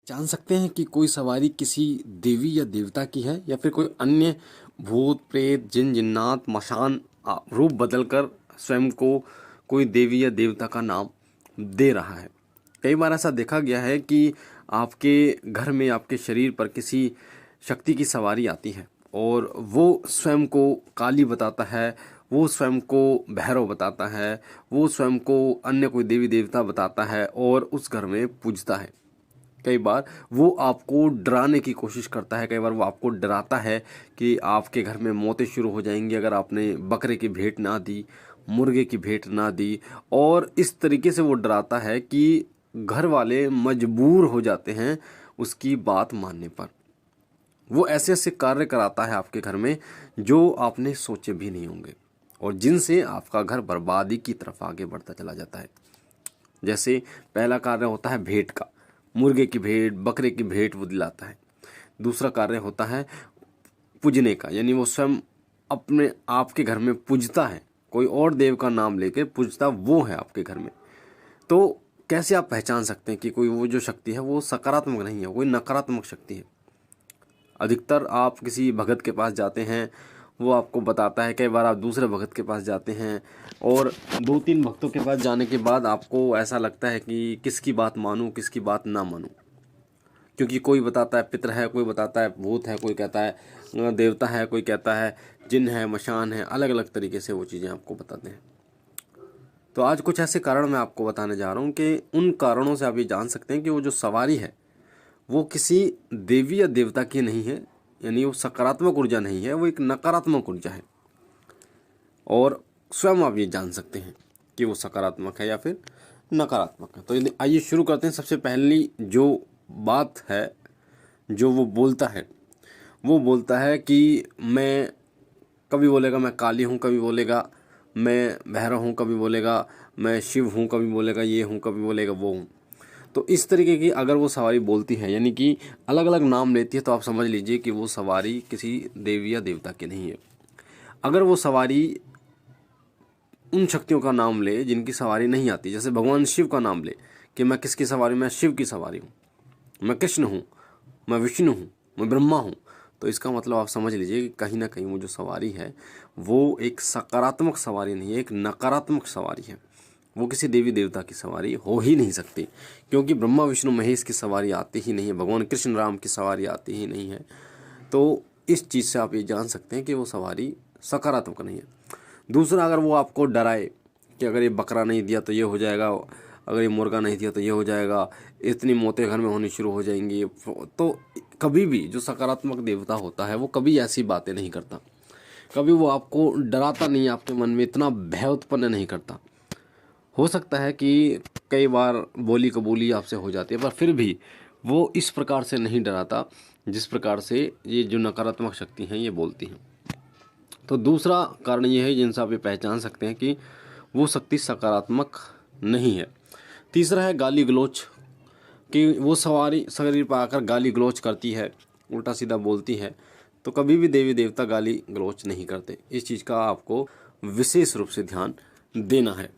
जान सकते हैं कि कोई सवारी किसी देवी या देवता की है या फिर कोई अन्य भूत प्रेत जिन जिन्नात मशान रूप बदलकर स्वयं को कोई देवी या देवता का नाम दे रहा है। कई बार ऐसा देखा गया है कि आपके घर में आपके शरीर पर किसी शक्ति की सवारी आती है और वो स्वयं को काली बताता है, वो स्वयं को भैरव बताता है, वो स्वयं को अन्य कोई देवी देवता बताता है और उस घर में पूजता है। कई बार वो आपको डराने की कोशिश करता है, कई बार वो आपको डराता है कि आपके घर में मौतें शुरू हो जाएंगी अगर आपने बकरे की भेंट ना दी, मुर्गे की भेंट ना दी। और इस तरीके से वो डराता है कि घर वाले मजबूर हो जाते हैं उसकी बात मानने पर। वो ऐसे ऐसे कार्य कराता है आपके घर में जो आपने सोचे भी नहीं होंगे और जिनसे आपका घर बर्बादी की तरफ आगे बढ़ता चला जाता है। जैसे पहला कार्य होता है भेंट का, मुर्गे की भेंट, बकरे की भेंट वो दिलाता है। दूसरा कार्य होता है पूजने का, यानी वो स्वयं अपने आपके घर में पूजता है, कोई और देव का नाम लेकर पूजता वो है आपके घर में। तो कैसे आप पहचान सकते हैं कि कोई वो जो शक्ति है वो सकारात्मक नहीं है, कोई नकारात्मक शक्ति है। अधिकतर आप किसी भगत के पास जाते हैं, वो आपको बताता है। कई बार आप दूसरे भगत के पास जाते हैं और दो तीन भक्तों के पास जाने के बाद आपको ऐसा लगता है कि किसकी बात मानूं किसकी बात ना मानूं, क्योंकि कोई बताता है पितर है, कोई बताता है भूत है, कोई कहता है देवता है, कोई कहता है जिन है, मशान है, अलग अलग तरीके से वो चीज़ें आपको बताते हैं। तो आज कुछ ऐसे कारण मैं आपको बताने जा रहा हूँ कि उन कारणों से आप ये जान सकते हैं कि वो जो सवारी है वो किसी देवी या देवता की नहीं है, यानी वो सकारात्मक ऊर्जा नहीं है, वो एक नकारात्मक ऊर्जा है। और स्वयं आप ये जान सकते हैं कि वो सकारात्मक है या फिर नकारात्मक है। तो आइए शुरू करते हैं। सबसे पहली जो बात है जो वो बोलता है कि मैं, कभी बोलेगा मैं काली हूँ, कभी बोलेगा मैं भैरव हूँ, कभी बोलेगा मैं शिव हूँ, कभी बोलेगा ये हूँ, कभी बोलेगा वो हूँ। तो इस तरीके की अगर वो सवारी बोलती है, यानी कि अलग अलग नाम लेती है, तो आप समझ लीजिए कि वो सवारी किसी देवी या देवता की नहीं है। अगर वो सवारी उन शक्तियों का नाम ले जिनकी सवारी नहीं आती, जैसे भगवान शिव का नाम ले कि मैं किसकी सवारी, मैं शिव की सवारी हूँ, मैं कृष्ण हूँ, मैं विष्णु हूँ, मैं ब्रह्मा हूँ, तो इसका मतलब आप समझ लीजिए कि कहीं ना कहीं वो जो सवारी है वो एक सकारात्मक सवारी नहीं है, एक नकारात्मक सवारी है। वो किसी देवी देवता की सवारी हो ही नहीं सकती, क्योंकि ब्रह्मा विष्णु महेश की सवारी आती ही नहीं है, भगवान कृष्ण राम की सवारी आती ही नहीं है। तो इस चीज़ से आप ये जान सकते हैं कि वो सवारी सकारात्मक नहीं है। दूसरा, अगर वो आपको डराए कि अगर ये बकरा नहीं दिया तो ये हो जाएगा, अगर ये मुर्गा नहीं दिया तो ये हो जाएगा, इतनी मौतें घर में होनी शुरू हो जाएंगी, तो कभी भी जो सकारात्मक देवता होता है वो कभी ऐसी बातें नहीं करता, कभी वो आपको डराता नहीं, आपके मन में इतना भय उत्पन्न नहीं करता। हो सकता है कि कई बार बोली कबूली आपसे हो जाती है, पर फिर भी वो इस प्रकार से नहीं डराता जिस प्रकार से ये जो नकारात्मक शक्ति हैं ये बोलती हैं। तो दूसरा कारण ये है जिनसे आप ये पहचान सकते हैं कि वो शक्ति सकारात्मक नहीं है। तीसरा है गाली गलौच, कि वो सवारी शरीर पर आकर गाली गलौच करती है, उल्टा सीधा बोलती है। तो कभी भी देवी देवता गाली गलौच नहीं करते, इस चीज़ का आपको विशेष रूप से ध्यान देना है।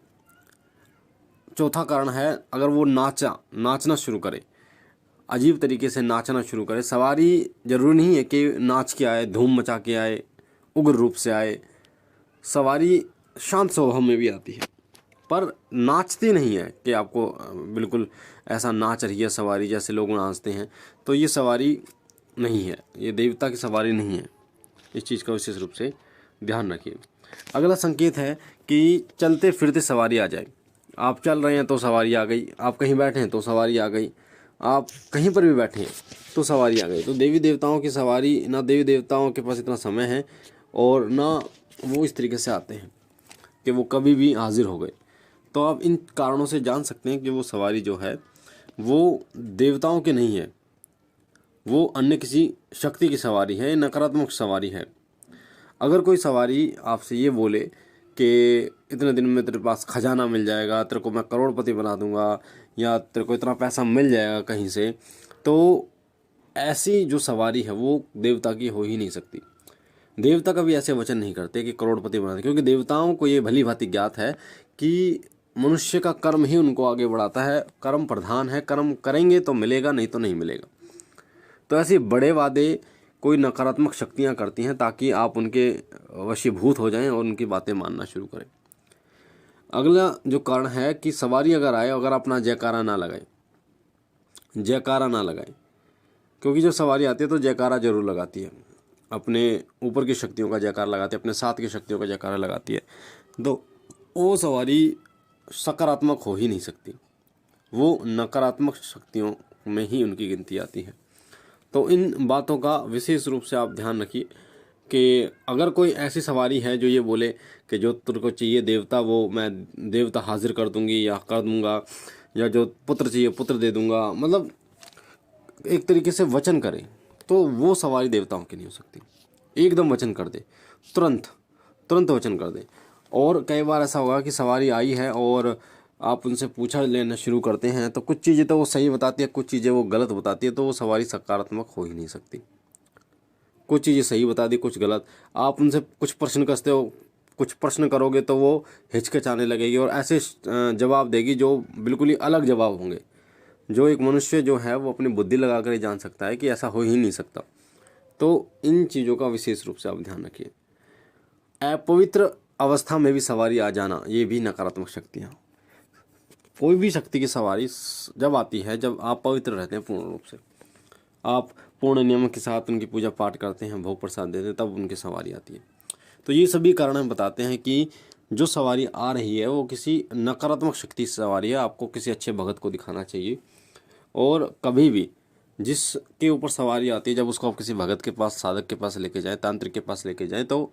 चौथा कारण है अगर वो नाचना शुरू करे, अजीब तरीके से नाचना शुरू करे। सवारी जरूरी नहीं है कि नाच के आए, धूम मचा के आए, उग्र रूप से आए। सवारी शांत स्वभाव में भी आती है, पर नाचती नहीं है कि आपको बिल्कुल ऐसा नाच रही है सवारी जैसे लोग नाचते हैं। तो ये सवारी नहीं है, ये देवता की सवारी नहीं है। इस चीज़ का विशेष रूप से ध्यान रखिए। अगला संकेत है कि चलते फिरते सवारी आ जाए। आप चल रहे हैं तो सवारी आ गई, आप कहीं बैठे हैं तो सवारी आ गई, आप कहीं पर भी बैठे हैं तो सवारी आ गई। तो देवी देवताओं की सवारी, ना देवी देवताओं के पास इतना समय है और ना वो इस तरीके से आते हैं कि वो कभी भी हाजिर हो गए। तो आप इन कारणों से जान सकते हैं कि वो सवारी जो है वो देवताओं की नहीं है, वो अन्य किसी शक्ति की सवारी है, नकारात्मक सवारी है। अगर कोई सवारी आपसे ये बोले कि इतने दिन में तेरे पास खजाना मिल जाएगा, तेरे को मैं करोड़पति बना दूंगा, या तेरे को इतना पैसा मिल जाएगा कहीं से, तो ऐसी जो सवारी है वो देवता की हो ही नहीं सकती। देवता कभी ऐसे वचन नहीं करते कि करोड़पति बना दे, क्योंकि देवताओं को ये भली भांति ज्ञात है कि मनुष्य का कर्म ही उनको आगे बढ़ाता है, कर्म प्रधान है, कर्म करेंगे तो मिलेगा, नहीं तो नहीं मिलेगा। तो ऐसे बड़े वादे कोई नकारात्मक शक्तियाँ करती हैं ताकि आप उनके वशीभूत हो जाएं और उनकी बातें मानना शुरू करें। अगला जो कारण है कि सवारी अगर आए, अगर अपना जयकारा ना लगाए, जयकारा ना लगाए, क्योंकि जब सवारी आती है तो जयकारा जरूर लगाती है, अपने ऊपर की शक्तियों का जयकारा लगाती है, अपने साथ की शक्तियों का जयकारा लगाती है, तो वो सवारी सकारात्मक हो ही नहीं सकती, वो नकारात्मक शक्तियों में ही उनकी गिनती आती है। तो इन बातों का विशेष रूप से आप ध्यान रखिए कि अगर कोई ऐसी सवारी है जो ये बोले कि जो तेरे को चाहिए देवता वो मैं देवता हाजिर कर दूंगी या कर दूंगा, या जो पुत्र चाहिए पुत्र दे दूंगा, मतलब एक तरीके से वचन करे, तो वो सवारी देवताओं की नहीं हो सकती। एकदम वचन कर दे, तुरंत तुरंत वचन कर दे। और कई बार ऐसा होगा कि सवारी आई है और आप उनसे पूछा लेना शुरू करते हैं तो कुछ चीज़ें तो वो सही बताती है, कुछ चीज़ें वो गलत बताती है, तो वो सवारी सकारात्मक हो ही नहीं सकती। कुछ चीज़ें सही बता दी, कुछ गलत। आप उनसे कुछ प्रश्न कसते हो, कुछ प्रश्न करोगे तो वो हिचकिचाने लगेगी और ऐसे जवाब देगी जो बिल्कुल ही अलग जवाब होंगे, जो एक मनुष्य जो है वो अपनी बुद्धि लगा कर ही जान सकता है कि ऐसा हो ही नहीं सकता। तो इन चीज़ों का विशेष रूप से आप ध्यान रखिए। अपवित्र अवस्था में भी सवारी आ जाना, ये भी नकारात्मक शक्तियाँ। कोई भी शक्ति की सवारी जब आती है जब आप पवित्र रहते हैं पूर्ण रूप से, आप पूर्ण नियम के साथ उनकी पूजा पाठ करते हैं, भोग प्रसाद देते हैं, तब उनकी सवारी आती है। तो ये सभी कारण हम बताते हैं कि जो सवारी आ रही है वो किसी नकारात्मक शक्ति से सवारी है। आपको किसी अच्छे भगत को दिखाना चाहिए, और कभी भी जिसके ऊपर सवारी आती है जब उसको आप किसी भगत के पास, साधक के पास लेके जाएं, तांत्रिक के पास लेके जाएं, तो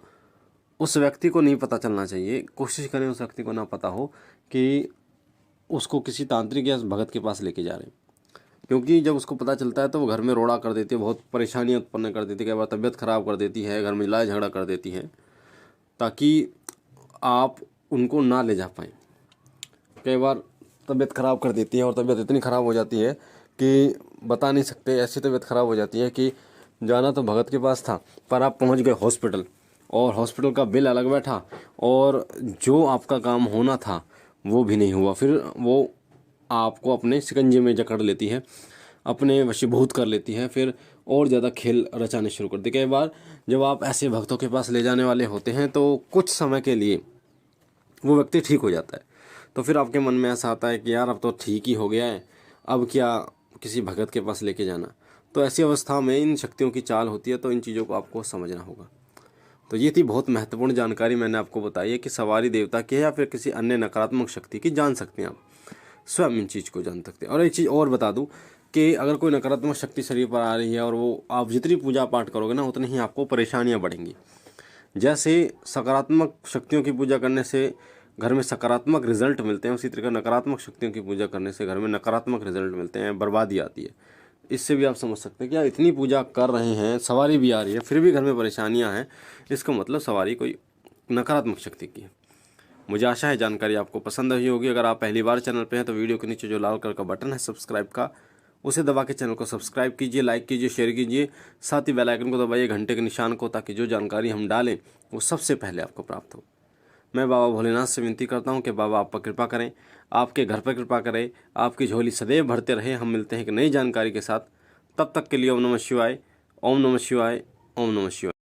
उस व्यक्ति को नहीं पता चलना चाहिए। कोशिश करें उस व्यक्ति को ना पता हो कि उसको किसी तांत्रिक या भगत के पास लेके जा रहे हैं, क्योंकि जब उसको पता चलता है तो वो घर में रोड़ा कर देती है, बहुत परेशानियाँ उत्पन्न कर देती है, कई बार तबीयत खराब कर देती है, घर में लड़ाई झगड़ा कर देती है, ताकि आप उनको ना ले जा पाएँ। कई बार तबीयत खराब कर देती है और तबीयत इतनी ख़राब हो जाती है कि बता नहीं सकते, ऐसी तबीयत ख़राब हो जाती है कि जाना तो भगत के पास था पर आप पहुंच गए हॉस्पिटल, और हॉस्पिटल का बिल अलग बैठा और जो आपका काम होना था वो भी नहीं हुआ। फिर वो आपको अपने शिकंजे में जकड़ लेती है, अपने वशीभूत कर लेती है, फिर और ज़्यादा खेल रचाने शुरू कर देती है। कई बार जब आप ऐसे भक्तों के पास ले जाने वाले होते हैं तो कुछ समय के लिए वो व्यक्ति ठीक हो जाता है, तो फिर आपके मन में ऐसा आता है कि यार अब तो ठीक ही हो गया है, अब क्या किसी भगत के पास लेके जाना। तो ऐसी अवस्था में इन शक्तियों की चाल होती है, तो इन चीज़ों को आपको समझना होगा। तो ये थी बहुत महत्वपूर्ण जानकारी मैंने आपको बताई है कि सवारी देवता की है या फिर किसी अन्य नकारात्मक शक्ति की, जान सकते हैं आप, स्वयं इन चीज़ को जान सकते हैं। और एक चीज़ और बता दूं कि अगर कोई नकारात्मक शक्ति शरीर पर आ रही है और वो आप जितनी पूजा पाठ करोगे ना उतनी ही आपको परेशानियाँ बढ़ेंगी। जैसे सकारात्मक शक्तियों की पूजा करने से घर में सकारात्मक रिजल्ट मिलते हैं, उसी तरह नकारात्मक शक्तियों की पूजा करने से घर में नकारात्मक रिजल्ट मिलते हैं, बर्बादी आती है। इससे भी आप समझ सकते हैं कि यार इतनी पूजा कर रहे हैं, सवारी भी आ रही है, फिर भी घर में परेशानियां हैं, इसका मतलब सवारी कोई नकारात्मक शक्ति की है। मुझे आशा है जानकारी आपको पसंद आई होगी। अगर आप पहली बार चैनल पे हैं तो वीडियो के नीचे जो लाल कलर का बटन है सब्सक्राइब का, उसे दबा के चैनल को सब्सक्राइब कीजिए, लाइक कीजिए, शेयर कीजिए, साथ ही बेल आइकन को दबाइए, घंटे के निशान को, ताकि जो जानकारी हम डालें वो सबसे पहले आपको प्राप्त हो। मैं बाबा भोलेनाथ से विनती करता हूँ कि बाबा आप पर कृपा करें, आपके घर पर कृपा करें, आपकी झोली सदैव भरते रहे। हम मिलते हैं एक नई जानकारी के साथ, तब तक के लिए ओम नमः शिवाय, ओम नमः शिवाय, ओम नमः शिवाय।